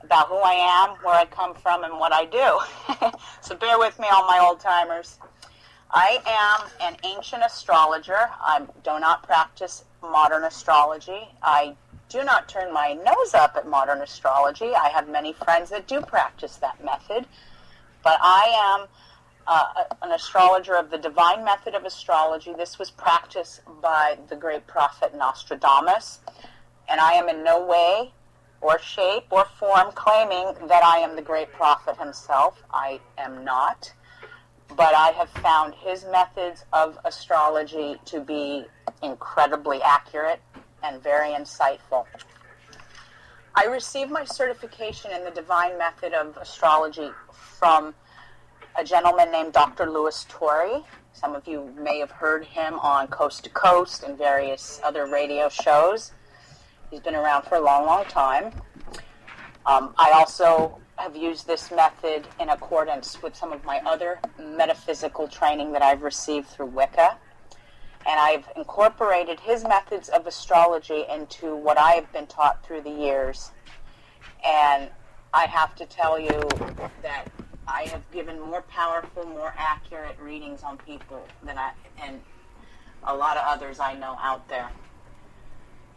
about who I am, where I come from, and what I do. So bear with me, all my old-timers. I am an ancient astrologer. I do not practice modern astrology. I do not turn my nose up at modern astrology. I have many friends that do practice that method. But I am an astrologer of the divine method of astrology. This was practiced by the great prophet Nostradamus. And I am in no way or shape or form claiming that I am the great prophet himself. I am not. But I have found his methods of astrology to be incredibly accurate and very insightful. I received my certification in the divine method of astrology from a gentleman named Dr. Louis Torrey. Some of you may have heard him on Coast to Coast and various other radio shows. He's been around for a long, long time. I also have used this method in accordance with some of my other metaphysical training that I've received through Wicca. And I've incorporated his methods of astrology into what I have been taught through the years. And I have to tell you that I have given more powerful, more accurate readings on people than and a lot of others I know out there.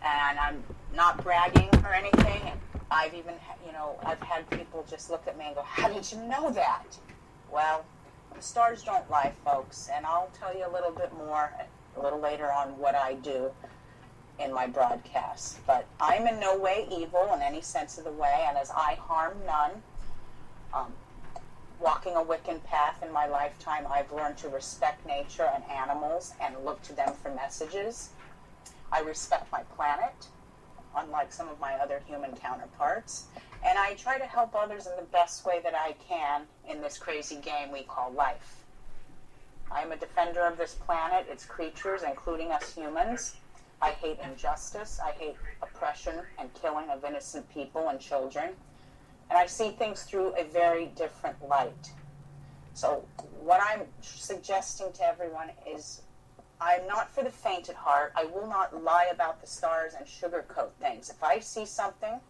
And I'm not bragging or anything. I've even, I've had people just look at me and go, "How did you know that?" Well, the stars don't lie, folks, and I'll tell you a little bit more a little later on what I do in my broadcasts. But I'm in no way evil in any sense of the way, and as I harm none, walking a Wiccan path in my lifetime, I've learned to respect nature and animals and look to them for messages. I respect my planet, unlike some of my other human counterparts, and I try to help others in the best way that I can in this crazy game we call life. I'm a defender of this planet, its creatures, including us humans. I hate injustice, I hate oppression and killing of innocent people and children, and I see things through a very different light. So what I'm suggesting to everyone is I'm not for the faint at heart. I will not lie about the stars and sugarcoat things. If I see something,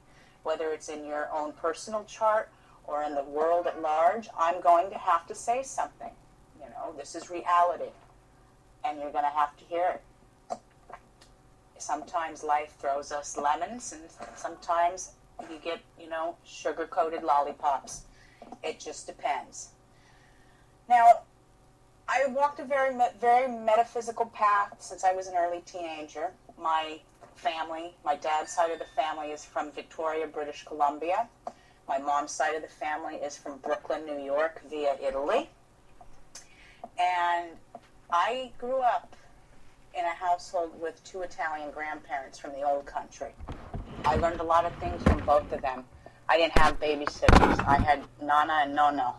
whether it's in your own personal chart or in the world at large, I'm going to have to say something. This is reality, and you're going to have to hear it. Sometimes life throws us lemons, and sometimes you get, sugar-coated lollipops. It just depends. Now, I walked a very, very metaphysical path since I was an early teenager. My family, my dad's side of the family is from Victoria, British Columbia. My mom's side of the family is from Brooklyn, New York, via Italy. And I grew up in a household with two Italian grandparents from the old country. I learned a lot of things from both of them. I didn't have babysitters. I had Nana and Nono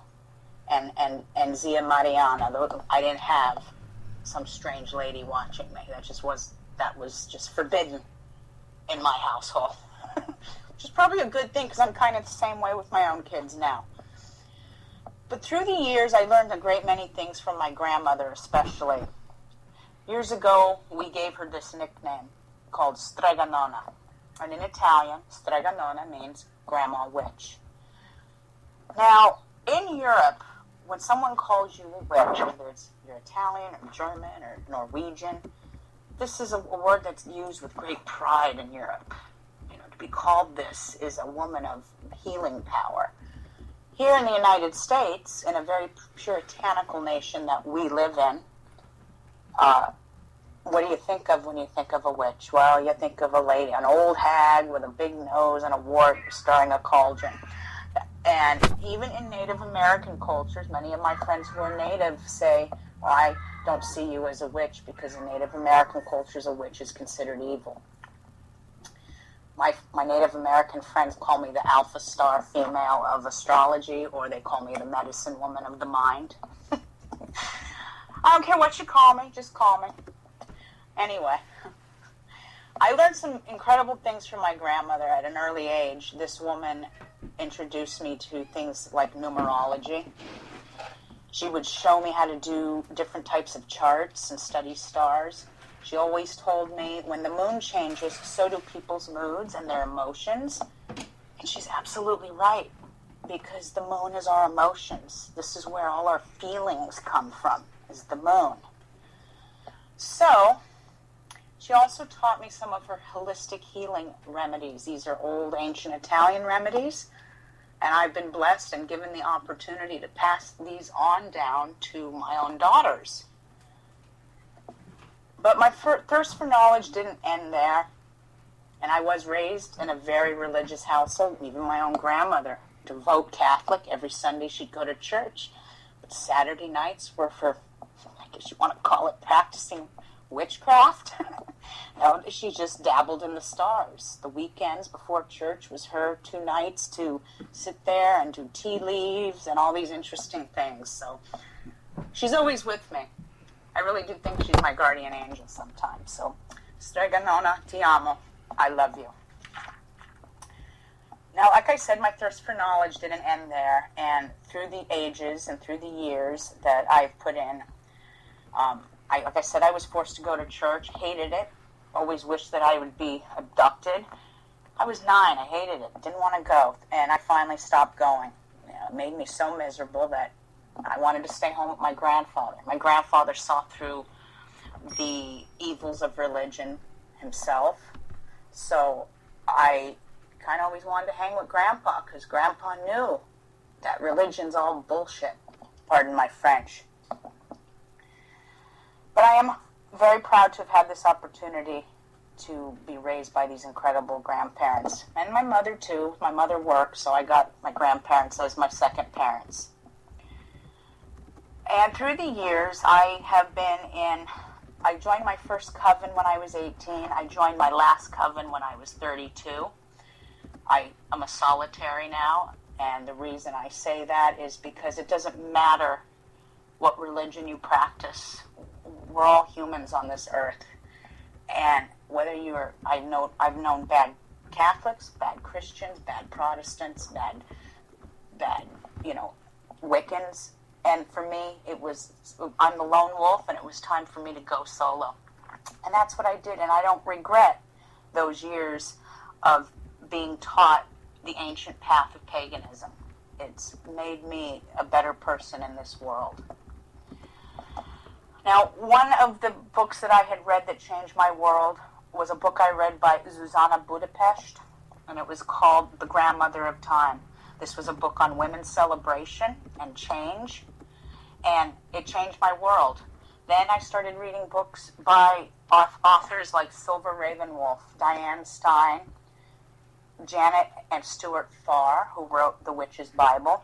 and Zia Mariana. I didn't have some strange lady watching me. That was just forbidden in my household. Which is probably a good thing because I'm kind of the same way with my own kids now. But through the years, I learned a great many things from my grandmother, especially. Years ago, we gave her this nickname called Streganona. And in Italian, Streganona means grandma witch. Now, in Europe, when someone calls you a witch, whether it's you're Italian or German or Norwegian, this is a word that's used with great pride in Europe. To be called this is a woman of healing power. Here in the United States, in a very puritanical nation that we live in, what do you think of when you think of a witch? Well, you think of a lady, an old hag with a big nose and a wart stirring a cauldron. And even in Native American cultures, many of my friends who are Native say, well, I don't see you as a witch because in Native American cultures, a witch is considered evil. My Native American friends call me the alpha star female of astrology, or they call me the medicine woman of the mind. I don't care what you call me, just call me. Anyway, I learned some incredible things from my grandmother at an early age. This woman introduced me to things like numerology. She would show me how to do different types of charts and study stars. She always told me, when the moon changes, so do people's moods and their emotions. she's absolutely right, because the moon is our emotions. This is where all our feelings come from, is the moon. So, she also taught me some of her holistic healing remedies. These are old, ancient Italian remedies, and I've been blessed and given the opportunity to pass these on down to my own daughters. But my thirst for knowledge didn't end there, and I was raised in a very religious household. Even my own grandmother, devout Catholic. Every Sunday she'd go to church, but Saturday nights were for, I guess you want to call it, practicing witchcraft. No, she just dabbled in the stars. The weekends before church was her 2 nights to sit there and do tea leaves and all these interesting things. So she's always with me. I really do think she's my guardian angel sometimes. So, Strega Nonna, ti amo. I love you. Now, like I said, my thirst for knowledge didn't end there. And through the ages and through the years that I've put in, like I said, I was forced to go to church, hated it, always wished that I would be abducted. I was 9, I hated it, didn't want to go, and I finally stopped going. It made me so miserable that I wanted to stay home with my grandfather. My grandfather saw through the evils of religion himself, so I kind of always wanted to hang with Grandpa, because Grandpa knew that religion's all bullshit. Pardon my French. But I am very proud to have had this opportunity to be raised by these incredible grandparents. And my mother, too. My mother worked, so I got my grandparents as my second parents. And through the years, I joined my first coven when I was 18. I joined my last coven when I was 32. I am a solitary now, and the reason I say that is because it doesn't matter what religion you practice. We're all humans on this earth, and whether I've known bad Catholics, bad Christians, bad Protestants, bad Wiccans, and for me, I'm the lone wolf, and it was time for me to go solo, and that's what I did, and I don't regret those years of being taught the ancient path of paganism. It's made me a better person in this world. Now, one of the books that I had read that changed my world was a book I read by Zuzana Budapest, and it was called The Grandmother of Time. This was a book on women's celebration and change, and it changed my world. Then I started reading books by authors like Silver Ravenwolf, Diane Stein, Janet and Stuart Farr, who wrote The Witch's Bible.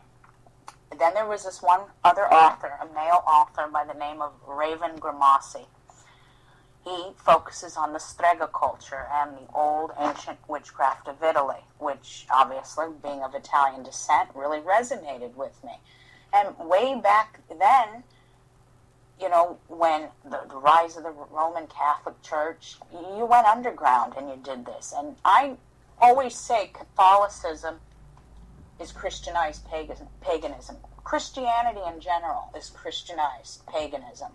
Then there was this one other author, a male author by the name of Raven Grimassi. He focuses on the Strega culture and the old ancient witchcraft of Italy, which obviously, being of Italian descent, really resonated with me. And way back then, when the rise of the Roman Catholic Church, you went underground and you did this. And I always say Catholicism is Christianized paganism. Christianity in general is Christianized paganism.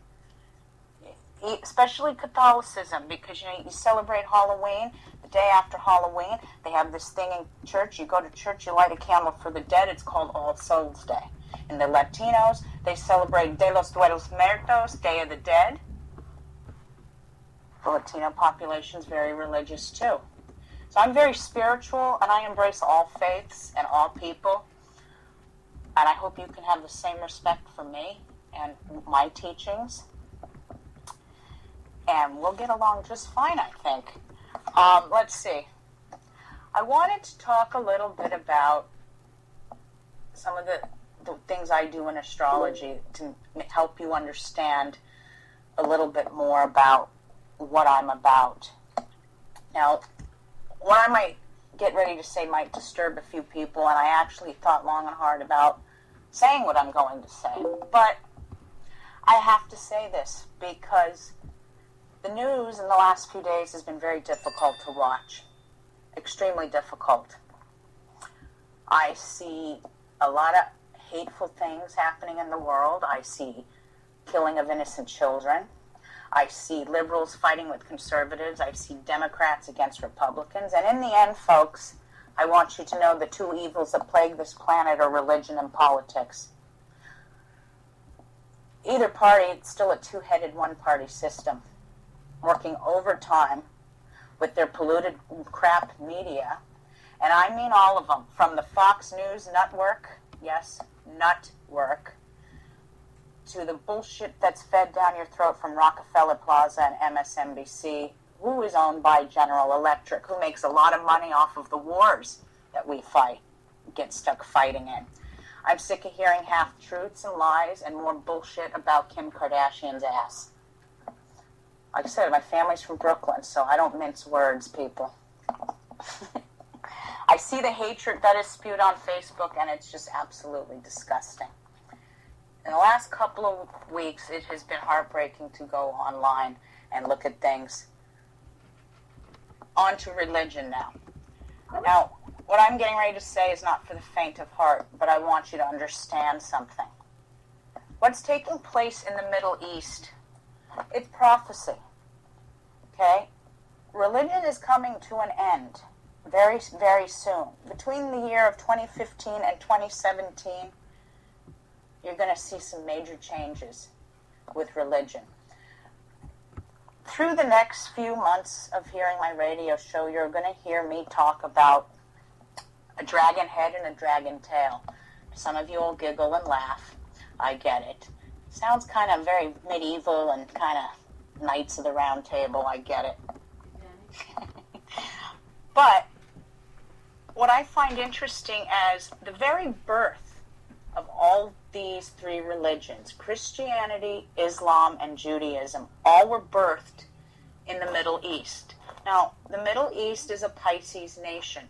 Especially Catholicism, because you celebrate Halloween. The day after Halloween, they have this thing in church. You go to church, you light a candle for the dead. It's called All Souls Day. And the Latinos, they celebrate De los Muertos Muertos, Day of the Dead. The Latino population is very religious too. So I'm very spiritual, and I embrace all faiths and all people. And I hope you can have the same respect for me and my teachings. And we'll get along just fine, I think. Let's see. I wanted to talk a little bit about some of the things I do in astrology to help you understand a little bit more about what I'm about. Now, what I might get ready to say might disturb a few people, and I actually thought long and hard about saying what I'm going to say. But I have to say this because the news in the last few days has been very difficult to watch. Extremely difficult. I see a lot of hateful things happening in the world. I see killing of innocent children. I see liberals fighting with conservatives. I see Democrats against Republicans. And in the end, folks, I want you to know the two evils that plague this planet are religion and politics. Either party, it's still a two-headed one-party system, working overtime with their polluted crap media. And I mean all of them, from the Fox News network, yes, nutwork, to the bullshit that's fed down your throat from Rockefeller Plaza and MSNBC, who is owned by General Electric, who makes a lot of money off of the wars that we get stuck fighting in. I'm sick of hearing half-truths and lies and more bullshit about Kim Kardashian's ass. Like I said, my family's from Brooklyn, so I don't mince words, people. I see the hatred that is spewed on Facebook, and it's just absolutely disgusting. In the last couple of weeks, it has been heartbreaking to go online and look at things. On to religion now. Now, what I'm getting ready to say is not for the faint of heart, but I want you to understand something. What's taking place in the Middle East, it's prophecy. Okay? Religion is coming to an end very, very soon. Between the year of 2015 and 2017, you're going to see some major changes with religion. Through the next few months of hearing my radio show, you're going to hear me talk about a dragon head and a dragon tail. Some of you will giggle and laugh. I get it. Sounds kind of very medieval and kind of Knights of the Round Table. I get it. But what I find interesting as the very birth of all these three religions, Christianity, Islam, and Judaism, all were birthed in the Middle East. Now, the Middle East is a Pisces nation.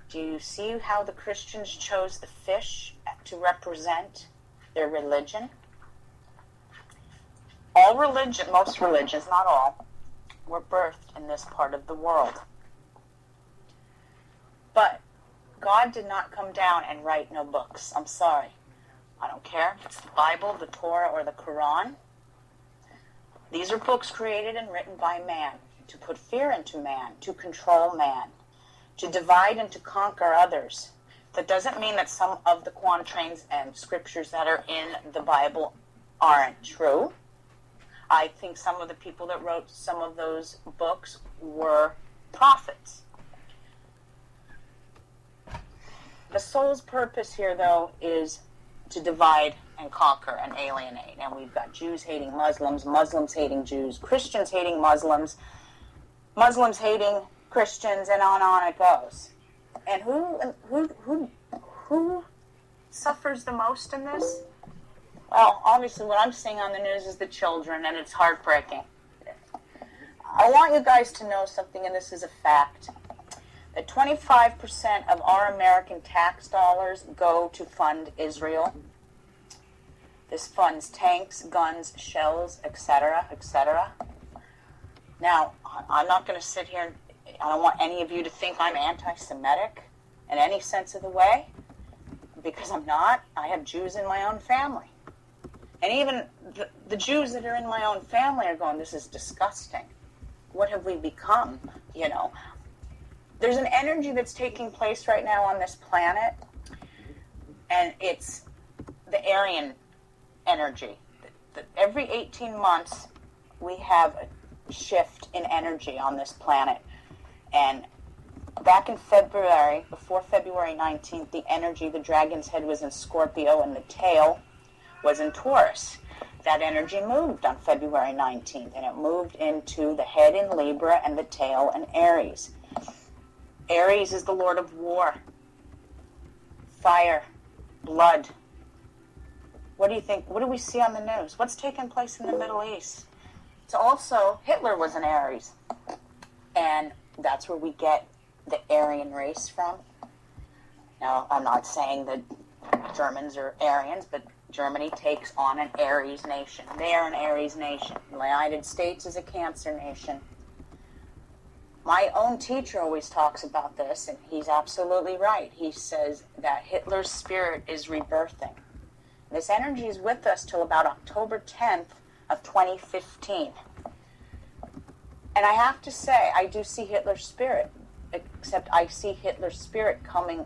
Do you see how the Christians chose the fish to represent their religion? All religion, most religions, not all, were birthed in this part of the world. But God did not come down and write no books. I'm sorry. I don't care if it's the Bible, the Torah, or the Quran. These are books created and written by man to put fear into man, to control man, to divide and to conquer others. That doesn't mean that some of the quatrains and scriptures that are in the Bible aren't true. I think some of the people that wrote some of those books were prophets. The soul's purpose here, though, is to divide and conquer and alienate. And we've got Jews hating Muslims, Muslims hating Jews, Christians hating Muslims, Muslims hating Christians, and on it goes. And who suffers the most in this? Well, obviously what I'm seeing on the news is the children, and it's heartbreaking. I want you guys to know something, and this is a fact. That 25% of our American tax dollars go to fund Israel. This funds tanks, guns, shells, etc., etc. Now, I'm not going to sit here and I don't want any of you to think I'm anti-Semitic in any sense of the way, because I'm not. I have Jews in my own family. And even the Jews that are in my own family are going, this is disgusting. What have we become, you know? There's an energy that's taking place right now on this planet, and it's the Aryan energy. Every 18 months, we have a shift in energy on this planet. And back in February, before February 19th, the energy, the dragon's head was in Scorpio, and the tail was in Taurus. That energy moved on February 19th, and it moved into the head in Libra and the tail in Aries. Aries is the lord of war, fire, blood. What do you think? What do we see on the news? What's taking place in the Middle East? It's also, Hitler was an Aries, and that's where we get the Aryan race from. Now, I'm not saying that Germans are Aryans, but Germany takes on an Aries nation. They are an Aries nation. The United States is a Cancer nation. My own teacher always talks about this, and he's absolutely right. He says that Hitler's spirit is rebirthing. This energy is with us till about October 10th of 2015. And I have to say, I do see Hitler's spirit. except I see Hitler's spirit coming